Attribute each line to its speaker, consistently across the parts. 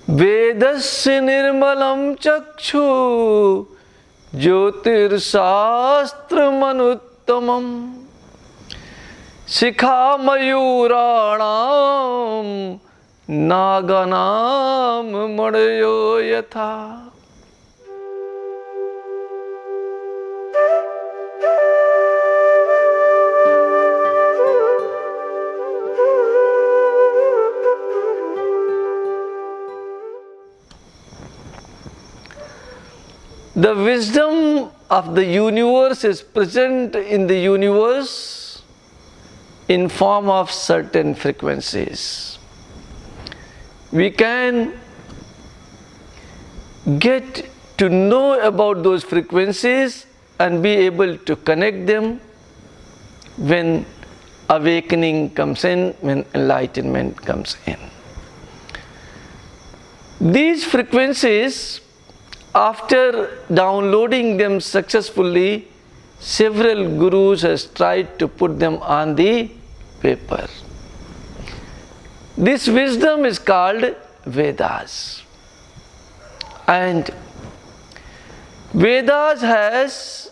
Speaker 1: वेदस्य निर्मलं चक्षु ज्योतिर्शास्त्रमनुत्तमम् शिखामयूराणां नागानां मणयो यथा। The wisdom of the universe is present in the universe in form of certain frequencies. We can get to know about those frequencies and be able to connect them when awakening comes in, when enlightenment comes in. These frequencies, after downloading them successfully, several gurus has tried to put them on the paper. This wisdom is called Vedas. And Vedas has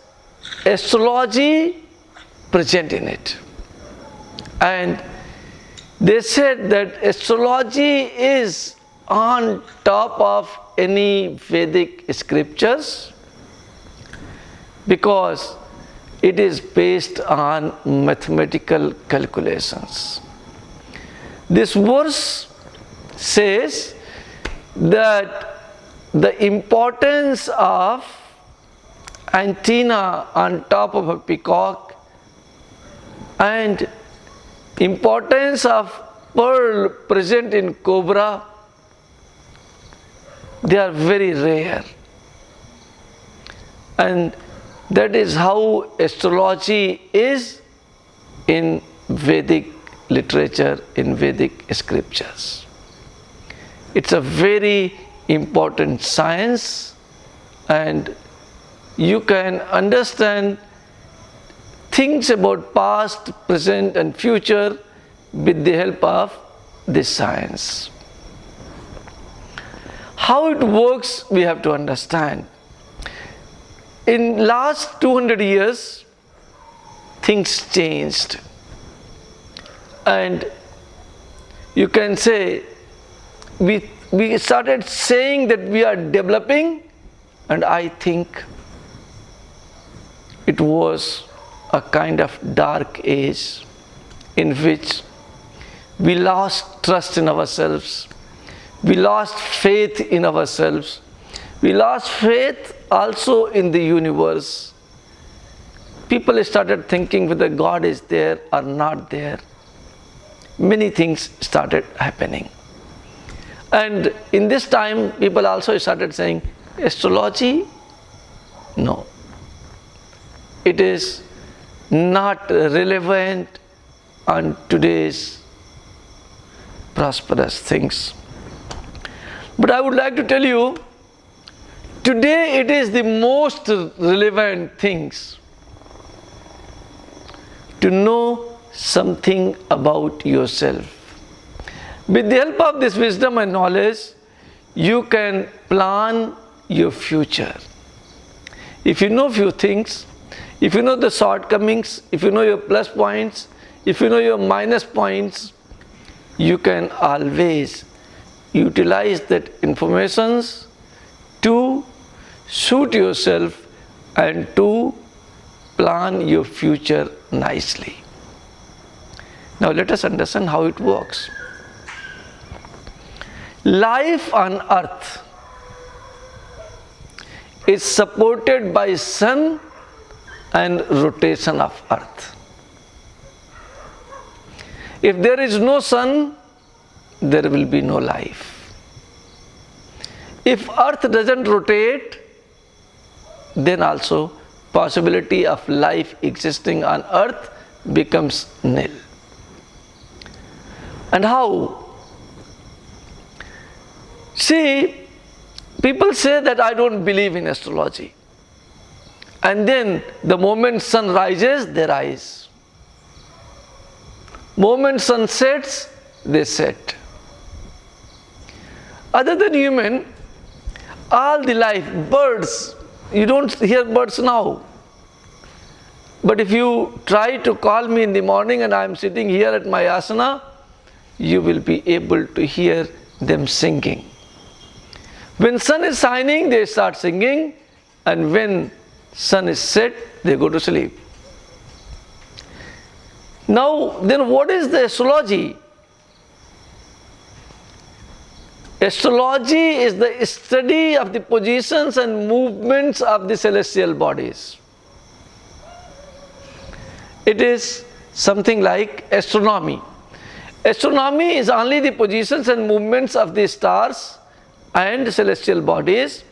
Speaker 1: astrology present in it. And they said that astrology is on top of any Vedic scriptures because it is based on mathematical calculations. This verse says that the importance of antenna on top of a peacock and importance of pearl present in cobra, they are very rare. And that is how astrology is in Vedic literature, in Vedic scriptures. It's a very important science, and you can understand things about past, present and future with the help of this science. How it works, we have to understand. In last 200 years, things changed. And you can say, we started saying that we are developing, and I think it was a kind of dark age in which we lost trust in ourselves. We lost faith in ourselves. We lost faith also in the universe. People started thinking whether God is there or not there. Many things started happening. And in this time, people also started saying, astrology? No. It is not relevant on today's prosperous things. But I would like to tell you, today it is the most relevant things to know something about yourself. With the help of this wisdom and knowledge, you can plan your future. If you know few things, if you know the shortcomings, if you know your plus points, if you know your minus points, you can always utilize that information to suit yourself and to plan your future nicely. Now let us understand how it works. Life on earth is supported by sun and rotation of earth. If there is no sun, there will be no life. If earth doesn't rotate, then also possibility of life existing on earth becomes nil. And how? See, people say that I don't believe in astrology. And then the moment sun rises, they rise. Moment sun sets, they set. Other than human, all the life, birds, you don't hear birds now. But if you try to call me in the morning and I am sitting here at my asana, you will be able to hear them singing. When sun is shining, they start singing, and when sun is set, they go to sleep. Now, then what is the astrology? Astrology is the study of the positions and movements of the celestial bodies. It is something like astronomy. Astronomy is only the positions and movements of the stars and celestial bodies,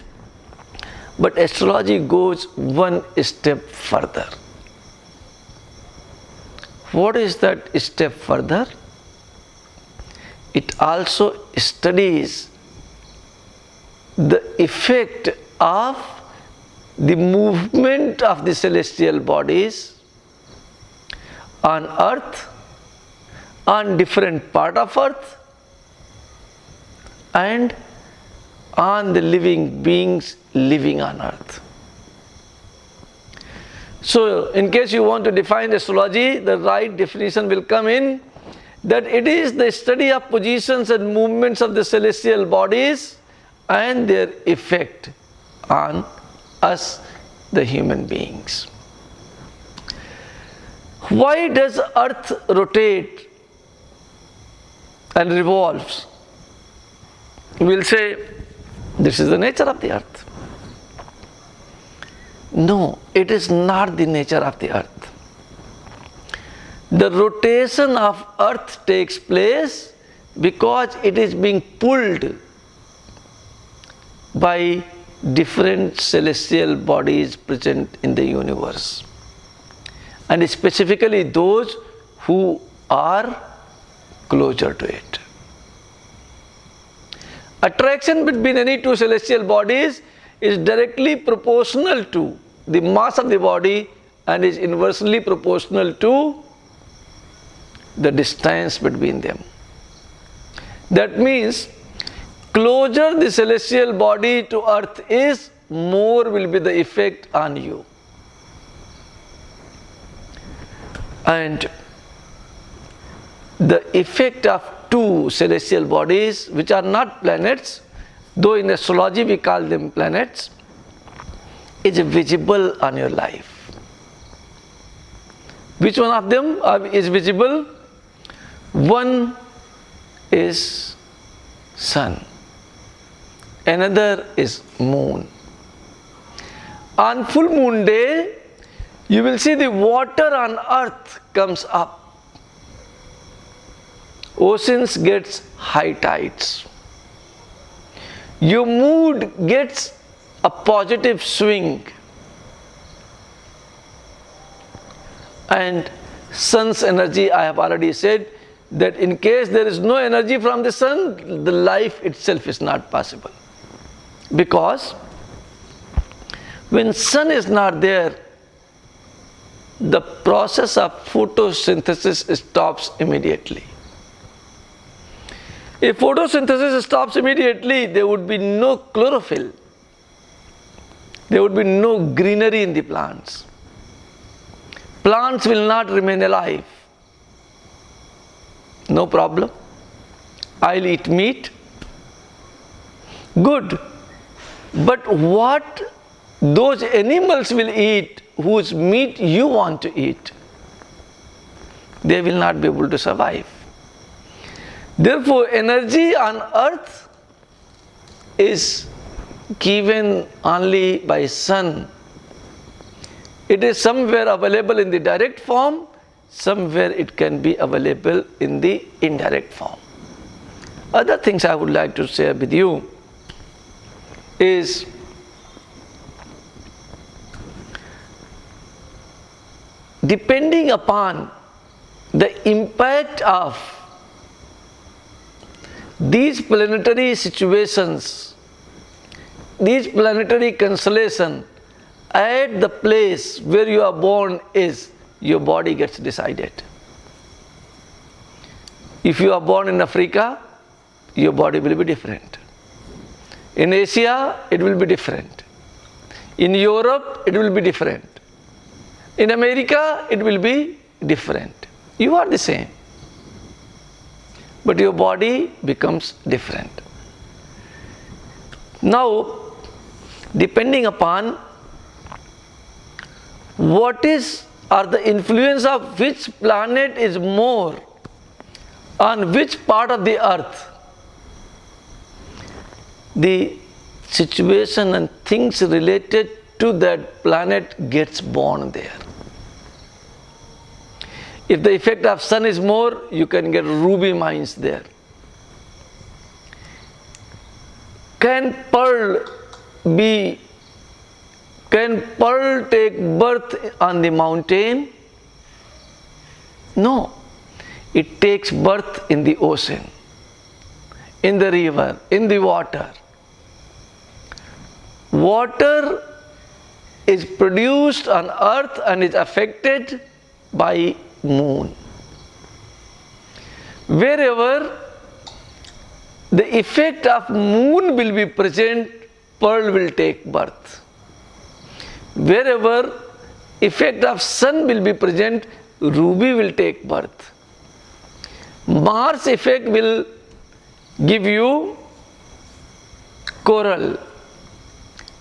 Speaker 1: but astrology goes one step further. What is that step further? It also studies the effect of the movement of the celestial bodies on earth, on different part of earth, and on the living beings living on earth. So, in case you want to define astrology, the right definition will come in that it is the study of positions and movements of the celestial bodies and their effect on us, the human beings. Why does earth rotate and revolves? We'll say, this is the nature of the earth. No, it is not the nature of the earth. The rotation of earth takes place because it is being pulled by different celestial bodies present in the universe, and specifically those who are closer to it. Attraction between any two celestial bodies is directly proportional to the mass of the body and is inversely proportional to the distance between them. That means, closer the celestial body to earth is, more will be the effect on you. And the effect of two celestial bodies, which are not planets, though in astrology we call them planets, is visible on your life. Which one of them is visible? One is sun, another is moon. On full moon day, you will see the water on earth comes up. Oceans gets high tides. Your mood gets a positive swing. And sun's energy, I have already said that in case there is no energy from the sun, the life itself is not possible. Because when sun is not there, the process of photosynthesis stops immediately. If photosynthesis stops immediately, there would be no chlorophyll. There would be no greenery in the plants. Plants will not remain alive. No problem. I'll eat meat. Good. But what those animals will eat whose meat you want to eat, they will not be able to survive. Therefore, energy on earth is given only by sun. It is somewhere available in the direct form, somewhere it can be available in the indirect form. Other things I would like to share with you is depending upon the impact of these planetary situations, these planetary constellations at the place where you are born is, your body gets decided. If you are born in Africa, your body will be different. In Asia, it will be different. In Europe, it will be different. In America, it will be different. You are the same, but your body becomes different. Now, depending upon are the influence of which planet is more on which part of the earth, the situation and things related to that planet gets born there. If the effect of sun is more, you can get ruby mines there. Can pearl take birth on the mountain? No. It takes birth in the ocean, in the river, in the water. Water is produced on earth and is affected by moon. Wherever the effect of moon will be present, pearl will take birth. Wherever effect of sun will be present, ruby will take birth. Mars effect will give you coral.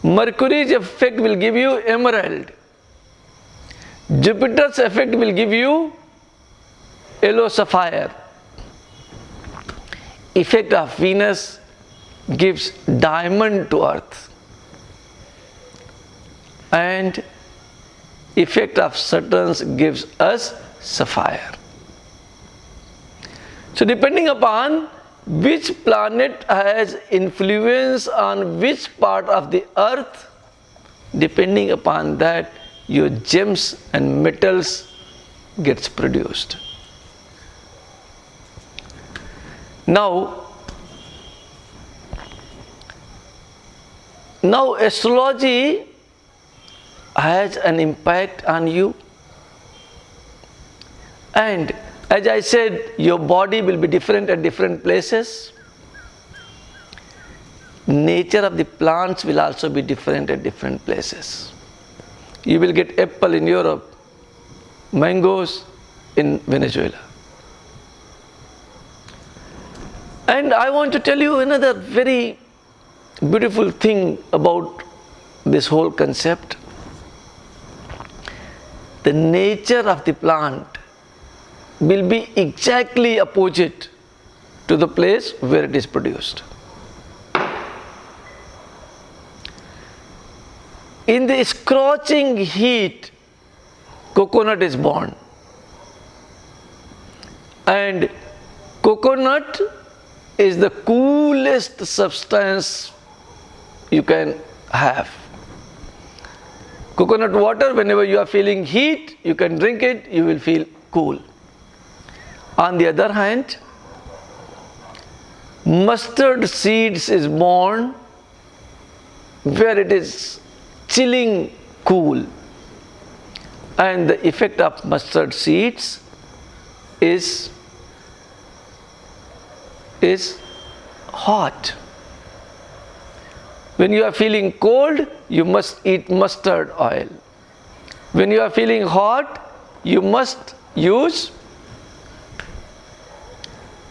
Speaker 1: Mercury's effect will give you emerald. Jupiter's effect will give you yellow sapphire. Effect of Venus gives diamond to earth. And effect of Saturn gives us sapphire. So depending upon which planet has influence on which part of the earth, depending upon that, your gems and metals gets produced. Now astrology has an impact on you, and as I said, your body will be different at different places. Nature of the plants will also be different at different places. You will get apple in Europe, mangoes in Venezuela. And I want to tell you another very beautiful thing about this whole concept. The nature of the plant will be exactly opposite to the place where it is produced. In the scorching heat, coconut is born. And coconut is the coolest substance you can have. Coconut water, whenever you are feeling heat, you can drink it, you will feel cool. On the other hand, mustard seeds is born where it is chilling cool, and the effect of mustard seeds is hot. When you are feeling cold, you must eat mustard oil. When you are feeling hot, you must use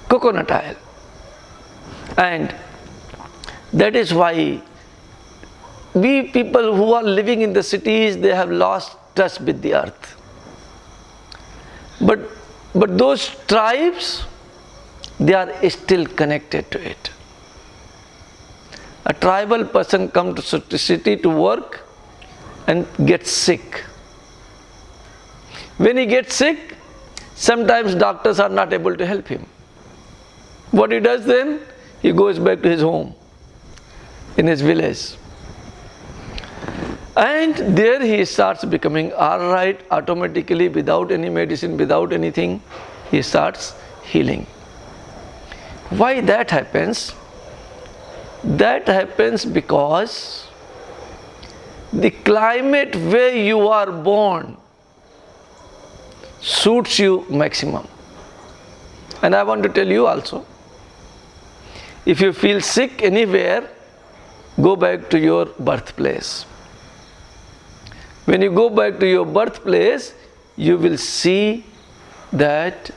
Speaker 1: coconut oil. And that is why we people who are living in the cities, they have lost touch with the earth. But those tribes, they are still connected to it. A tribal person comes to the city to work and gets sick. When he gets sick, sometimes doctors are not able to help him. What he does then? He goes back to his home, in his village. And there he starts becoming alright automatically, without any medicine, without anything. He starts healing. Why that happens? That happens because the climate where you are born suits you maximum. And I want to tell you also, if you feel sick anywhere, go back to your birthplace. When you go back to your birthplace, you will see that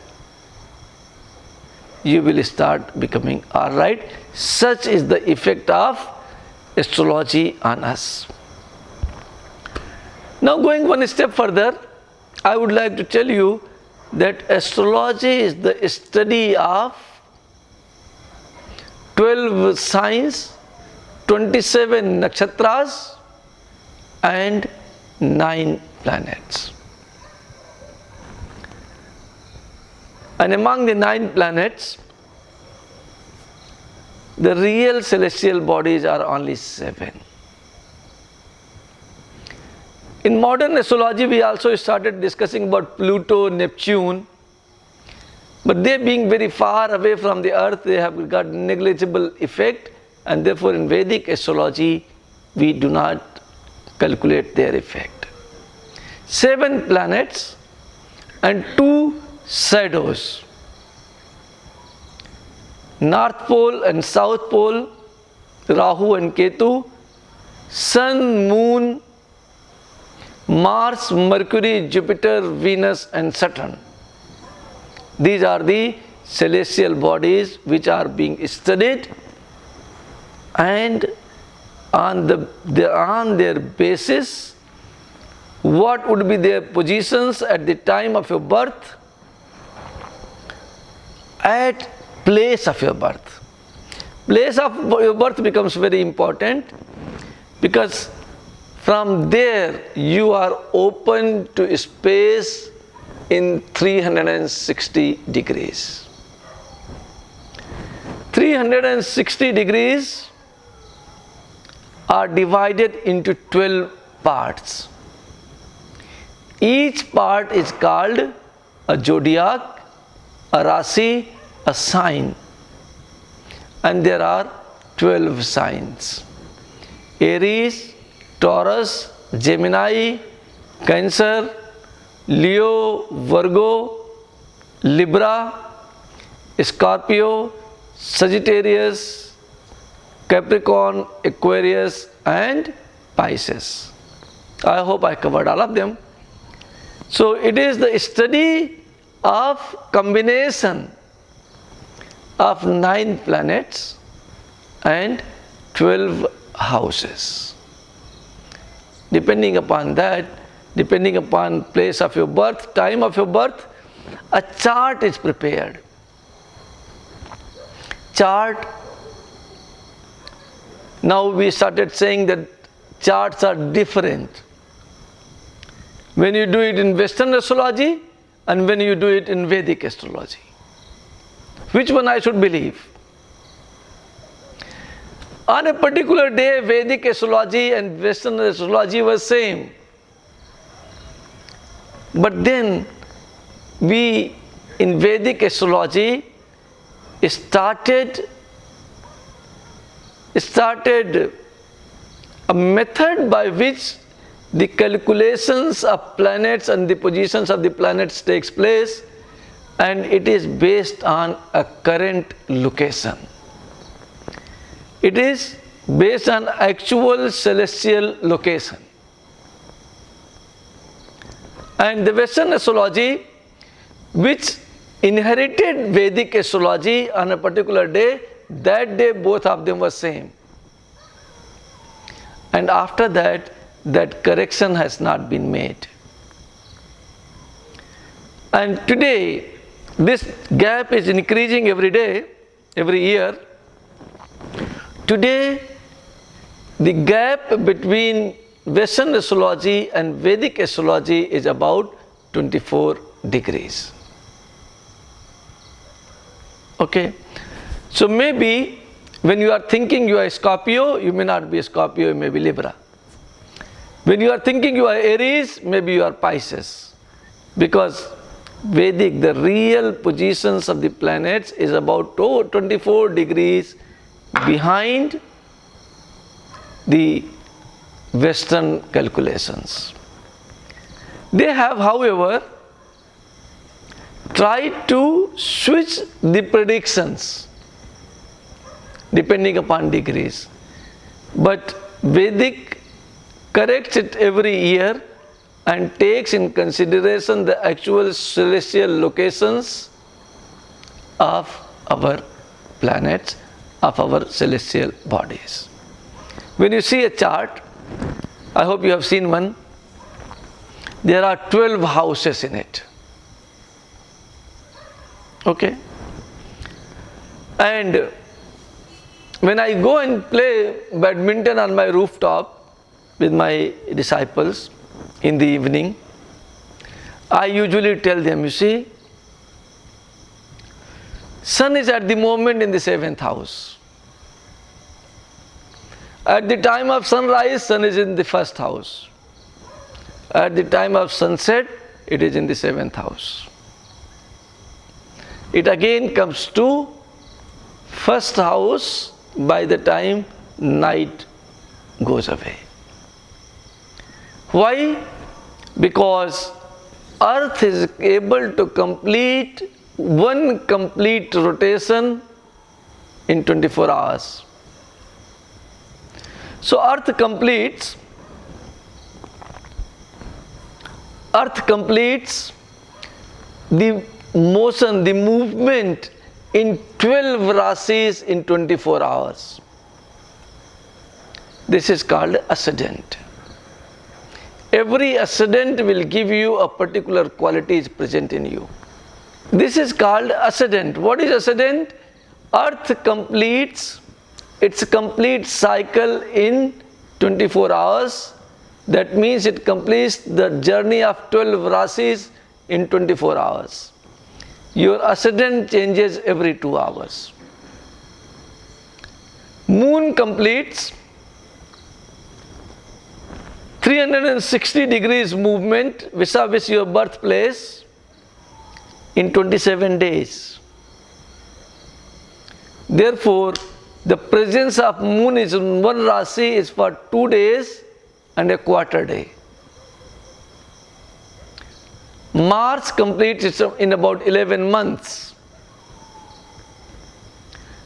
Speaker 1: you will start becoming alright. Such is the effect of astrology on us. Now, going one step further, I would like to tell you that astrology is the study of 12 signs, 27 nakshatras, and 9 planets. And among the 9 planets, the real celestial bodies are only 7. In modern astrology, we also started discussing about Pluto, Neptune, but they being very far away from the earth, they have got negligible effect, and therefore in Vedic astrology, we do not calculate their effect. 7 planets and 2 shadows. North Pole and South Pole, Rahu and Ketu, Sun, Moon, Mars, Mercury, Jupiter, Venus and Saturn. These are the celestial bodies which are being studied, and on their basis, what would be their positions at the time of your birth, at place of your birth. Place of your birth becomes very important, because from there you are open to space in 360 degrees. 360 degrees are divided into 12 parts. Each part is called a zodiac, a rasi, a sign, and there are 12 signs: Aries, Taurus, Gemini, Cancer, Leo, Virgo, Libra, Scorpio, Sagittarius, Capricorn, Aquarius and Pisces. I hope I covered all of them. So it is the study of combination of 9 planets and 12 houses. Depending upon that, depending upon place of your birth, time of your birth, a chart is prepared. Chart. Now we started saying that charts are different when you do it in Western astrology and when you do it in Vedic astrology. Which one I should believe? On a particular day, Vedic astrology and Western astrology were same. But then we in Vedic astrology started a method by which the calculations of planets and the positions of the planets takes place, and it is based on a current location. It is based on actual celestial location. And the Western astrology, which inherited Vedic astrology on a particular day, that day both of them were same. And after that, that correction has not been made. And today, this gap is increasing every day, every year. Today, the gap between Western astrology and Vedic astrology is about 24 degrees. Okay? So maybe when you are thinking you are Scorpio, you may not be Scorpio, you may be Libra. When you are thinking you are Aries, maybe you are Pisces. Because Vedic, the real positions of the planets is about 24 degrees behind the Western calculations. They have, however, tried to switch the predictions depending upon degrees. But Vedic corrects it every year and takes in consideration the actual celestial locations of our planets, of our celestial bodies. When you see a chart, I hope you have seen one, there are 12 houses in it. Okay? And when I go and play badminton on my rooftop with my disciples in the evening, I usually tell them, you see, sun is at the moment in the 7th house. At the time of sunrise, sun is in the 1st house. At the time of sunset, it is in the 7th house. It again comes to 1st house by the time night goes away. Why? Because Earth is able to complete one complete rotation in 24 hours. So Earth completes the motion, the movement in 12 rasis in 24 hours. This is called ascendant. Every ascendant will give you a particular quality is present in you. This is called ascendant. What is ascendant? Earth completes its complete cycle in 24 hours. That means it completes the journey of 12 rasis in 24 hours. Your ascendant changes every 2 hours. Moon completes 360 degrees movement vis-a-vis your birthplace in 27 days. Therefore, the presence of moon is in one rasi is for 2 days and a quarter day. Mars completes it in about 11 months.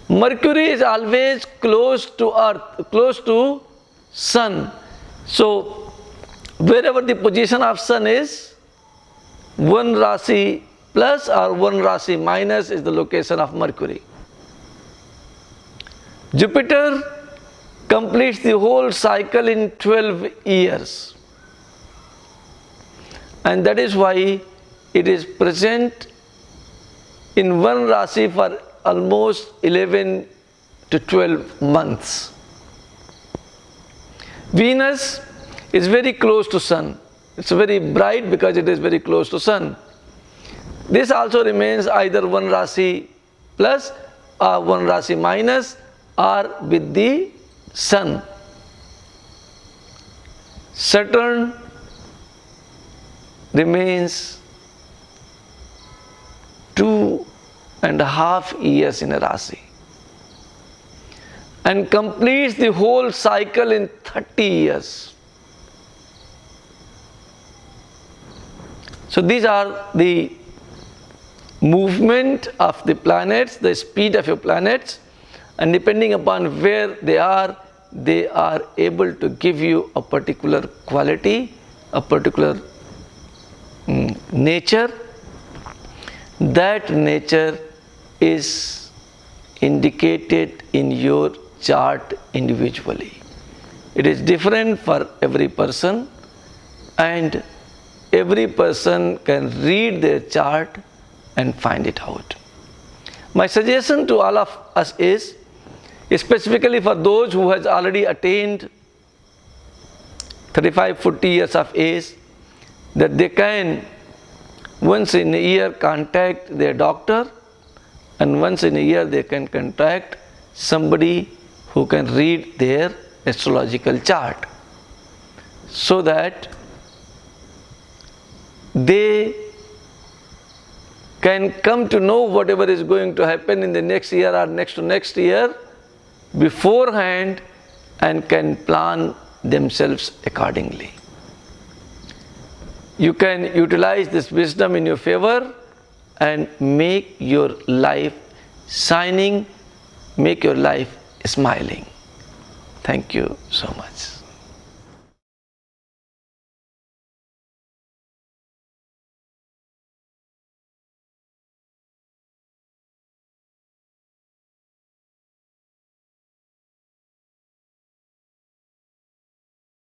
Speaker 1: Mercury is always close to Earth, close to Sun. So, wherever the position of Sun is, one rasi plus or one rasi minus is the location of Mercury. Jupiter completes the whole cycle in 12 years. And that is why it is present in one rasi for almost 11 to 12 months. Venus is very close to Sun. It's very bright because it is very close to Sun. This also remains either one rasi plus or one rasi minus or with the Sun. Saturn remains 2.5 years in a rasi and completes the whole cycle in 30 years. So these are the movement of the planets, the speed of your planets, and depending upon where they are able to give you a particular quality, a particular nature. That nature is indicated in your chart individually. It is different for every person, and every person can read their chart and find it out. My suggestion to all of us is, specifically for those who has already attained 35-40 years of age, that they can once in a year contact their doctor, and once in a year they can contact somebody who can read their astrological chart, so that they can come to know whatever is going to happen in the next year or next to next year beforehand and can plan themselves accordingly. You can utilize this wisdom in your favor and make your life shining, make your life smiling. Thank you so much.